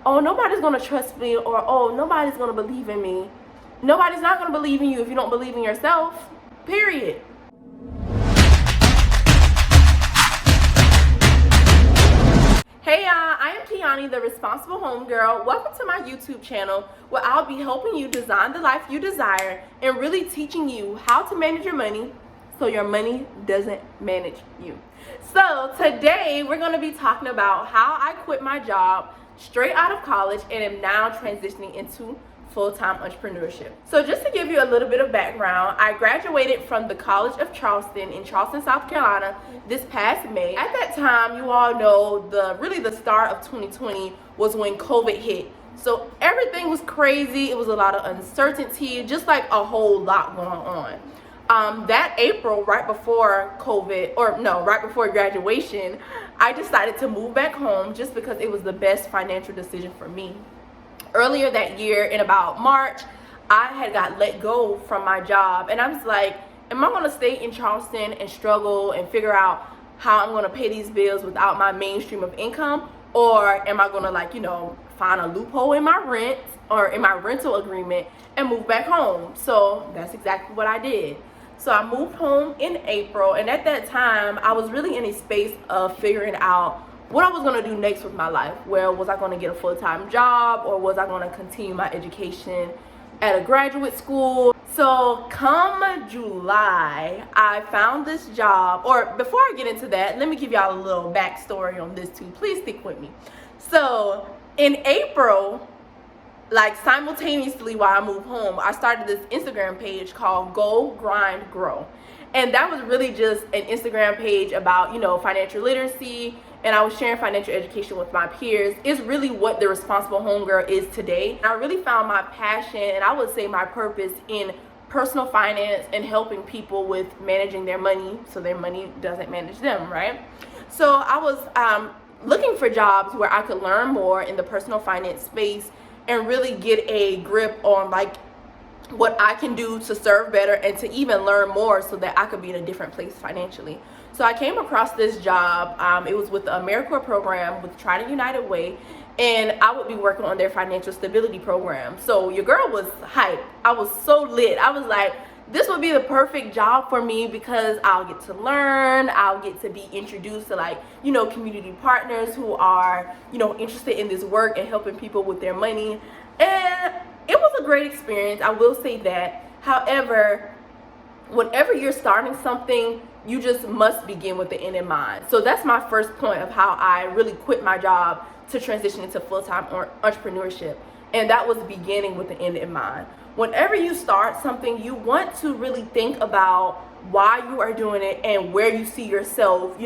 oh, nobody's gonna trust me, or oh, nobody's gonna believe in me. Nobody's not gonna believe in you if you don't believe in yourself, period. Hey y'all, I am Kionni, the responsible homegirl. Welcome to my YouTube channel where I'll be helping you design the life you desire and really teaching you how to manage your money so your money doesn't manage you. So today we're going to be talking about how I quit my job straight out of college and am now transitioning into full-time entrepreneurship. So just to give you a little bit of background, I graduated from the College of Charleston in Charleston, South Carolina this past May. At that time, you all know the start of 2020 was when COVID hit. So everything was crazy. It was a lot of uncertainty, just like a whole lot going on. That April, right before graduation, I decided to move back home just because it was the best financial decision for me. Earlier that year, in about March, I had got let go from my job, and I was like, am I going to stay in Charleston and struggle and figure out how I'm going to pay these bills without my mainstream of income, or am I going to find a loophole in my rent or in my rental agreement and move back home? So that's exactly what I did. So I moved home in April, and at that time I was really in a space of figuring out what I was going to do next with my life. Well, was I going to get a full-time job, or was I going to continue my education at a graduate school? So come July, I found this job. Or before I get into that, let me give y'all a little backstory on this too. Please stick with me. So in April, like simultaneously while I moved home, I started this Instagram page called Go Grind Grow. And that was really just an Instagram page about, financial literacy, and I was sharing financial education with my peers. It's really what the responsible homegirl is today. And I really found my passion, and I would say my purpose, in personal finance and helping people with managing their money so their money doesn't manage them, right? So I was looking for jobs where I could learn more in the personal finance space and really get a grip on what I can do to serve better and to even learn more so that I could be in a different place financially. So I came across this job. It was with the AmeriCorps program with Trident United Way, and I would be working on their financial stability program. So your girl was hyped. I was so lit. I was like, this would be the perfect job for me because I'll get to learn. I'll get to be introduced to community partners who are, interested in this work and helping people with their money. And it was a great experience, I will say that. However, whenever you're starting something, you just must begin with the end in mind. So that's my first point of how I really quit my job to transition into full-time entrepreneurship. And that was beginning with the end in mind. Whenever you start something, you want to really think about why you are doing it and where you see yourself,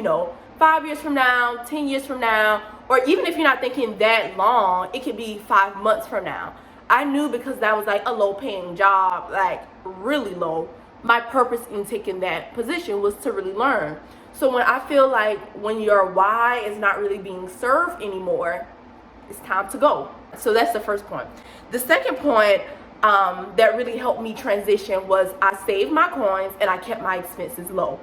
5 years from now, 10 years from now, or even if you're not thinking that long, it could be 5 months from now. I knew, because that was a low paying job, really low, my purpose in taking that position was to really learn. So when I feel like when your why is not really being served anymore, it's time to go. So that's the first point. The second point that really helped me transition was I saved my coins and I kept my expenses low.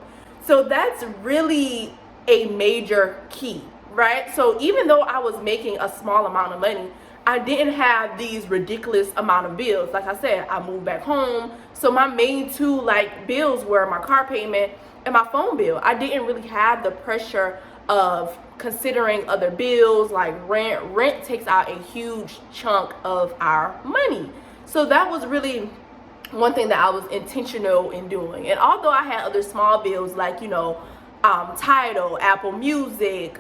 So that's really a major key, right? So even though I was making a small amount of money, I didn't have these ridiculous amount of bills. Like I said, I moved back home. So my main two bills were my car payment and my phone bill. I didn't really have the pressure of considering other bills like rent. Rent takes out a huge chunk of our money. So that was really one thing that I was intentional in doing. And although I had other small bills like, Tidal, Apple Music,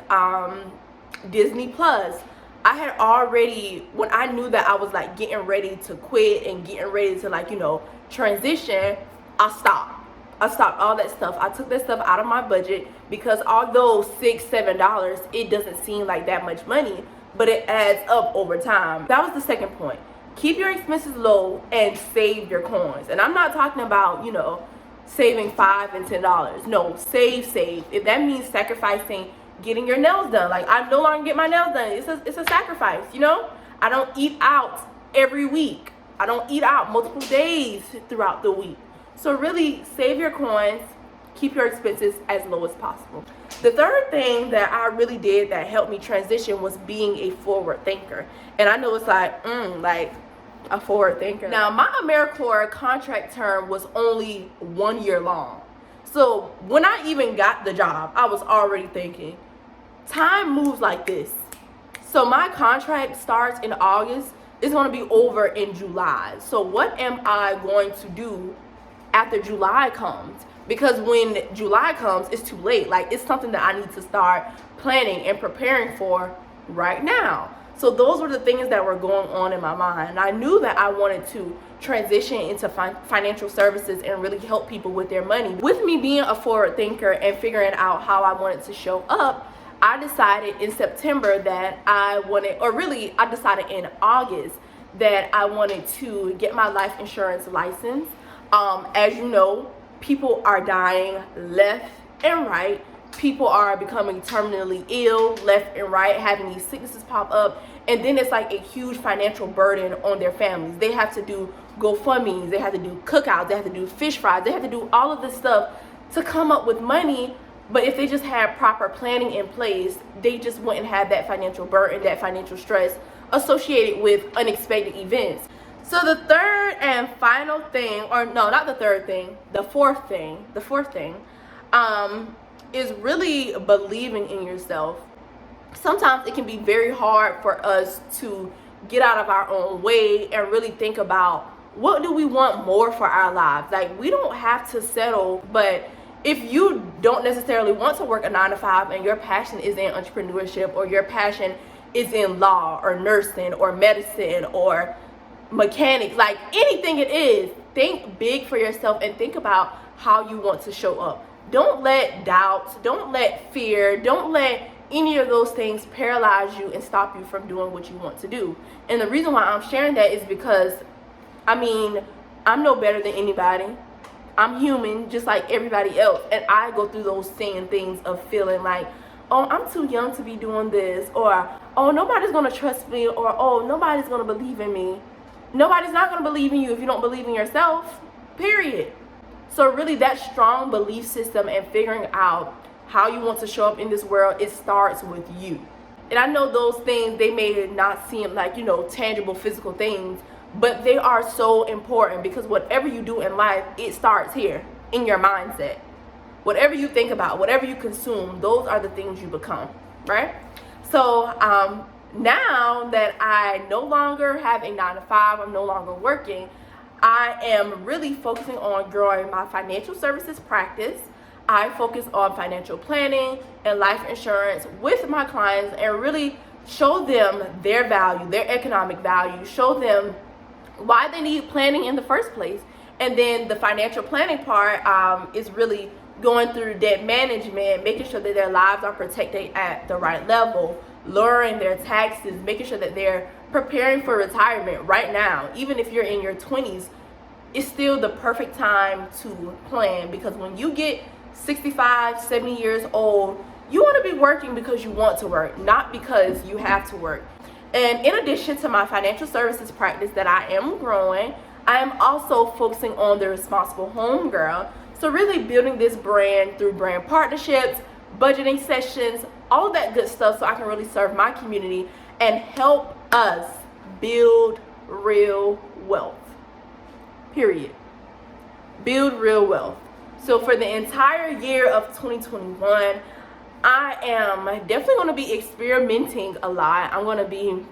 Disney Plus, I had already, when I knew that I was getting ready to quit and getting ready to transition, I stopped all that stuff. I took that stuff out of my budget because although $6-7, it doesn't seem like that much money, but it adds up over time. That was the second point. Keep your expenses low and save your coins. And I'm not talking about, saving $5 and $10. No, save. If that means sacrificing getting your nails done. I no longer get my nails done. It's a sacrifice, I don't eat out every week. I don't eat out multiple days throughout the week. So really save your coins, keep your expenses as low as possible. The third thing that I really did that helped me transition was being a forward thinker. And I know it's like a forward thinker. Now, my AmeriCorps contract term was only 1 year long. So when I even got the job, I was already thinking, time moves like this. So my contract starts in August. It's going to be over in July. So what am I going to do after July comes? Because when July comes, it's too late. Like, it's something that I need to start planning and preparing for right now. So those were the things that were going on in my mind. I knew that I wanted to transition into financial services and really help people with their money. With me being a forward thinker and figuring out how I wanted to show up, I decided in September that I decided in August that I wanted to get my life insurance license. As you know, people are dying left and right. People are becoming terminally ill left and right, having these sicknesses pop up, and then it's like a huge financial burden on their families. They have to do GoFundMes, they have to do cookouts, they have to do fish fries, they have to do all of this stuff to come up with money. But if they just had proper planning in place, they just wouldn't have that financial burden, that financial stress associated with unexpected events. So the third and final thing, or no, not the third thing, the fourth thing, is really believing in yourself. Sometimes it can be very hard for us to get out of our own way and really think about, what do we want more for our lives? Like, we don't have to settle, but if you don't necessarily want to work a 9-to-5 and your passion is in entrepreneurship, or your passion is in law or nursing or medicine or mechanics, like anything it is, think big for yourself and think about how you want to show up. Don't let doubts, don't let fear, don't let any of those things paralyze you and stop you from doing what you want to do. And the reason why I'm sharing that is because, I'm no better than anybody. I'm human just like everybody else, and I go through those same things of feeling like, oh, I'm too young to be doing this, or oh, nobody's gonna trust me, or oh, nobody's gonna believe in me. Nobody's not gonna believe in you if you don't believe in yourself, period. So really, that strong belief system and figuring out how you want to show up in this world, it starts with you. And I know those things, they may not seem like, tangible physical things, but they are so important, because whatever you do in life, it starts here in your mindset. Whatever you think about, whatever you consume, those are the things you become, right? So now that I no longer have a 9-to-5, I'm no longer working, I am really focusing on growing my financial services practice. I focus on financial planning and life insurance with my clients, and really show them their value, their economic value, show them why they need planning in the first place. And then the financial planning part is really going through debt management, making sure that their lives are protected at the right level, lowering their taxes, making sure that they're preparing for retirement right now. Even if you're in your 20s, it's still the perfect time to plan, because when you get 65, 70 years old, you want to be working because you want to work, not because you have to work. And in addition to my financial services practice that I am growing, I am also focusing on the responsible homegirl. So really building this brand through brand partnerships, budgeting sessions, all of that good stuff, so I can really serve my community and help us build real wealth. Period. Build real wealth. So for the entire year of 2021, I am definitely going to be experimenting a lot. I'm going to be,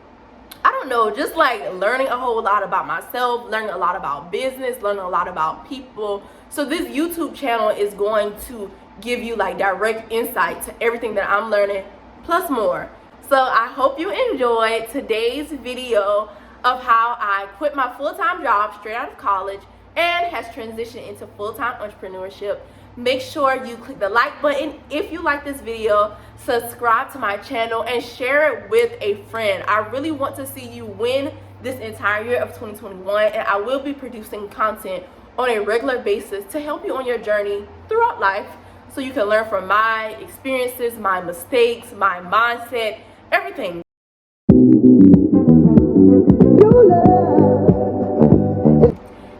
just like learning a whole lot about myself, learning a lot about business, learning a lot about people. So this YouTube channel is going to give you like direct insight to everything that I'm learning, plus more. So I hope you enjoyed today's video of how I quit my full-time job straight out of college and has transitioned into full-time entrepreneurship. Make sure you click the like button if you like this video, subscribe to my channel, and share it with a friend. I really want to see you win this entire year of 2021, and I will be producing content on a regular basis to help you on your journey throughout life, so you can learn from my experiences, my mistakes, my mindset, everything.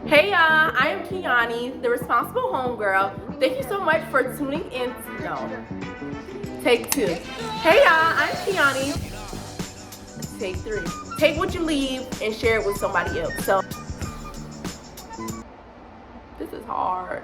Hey y'all, I am KIONNIE, the responsible homegirl. Thank you so much for tuning in. Take 2. Hey y'all, I'm Kionni. Take 3. Take what you leave and share it with somebody else. So, this is hard.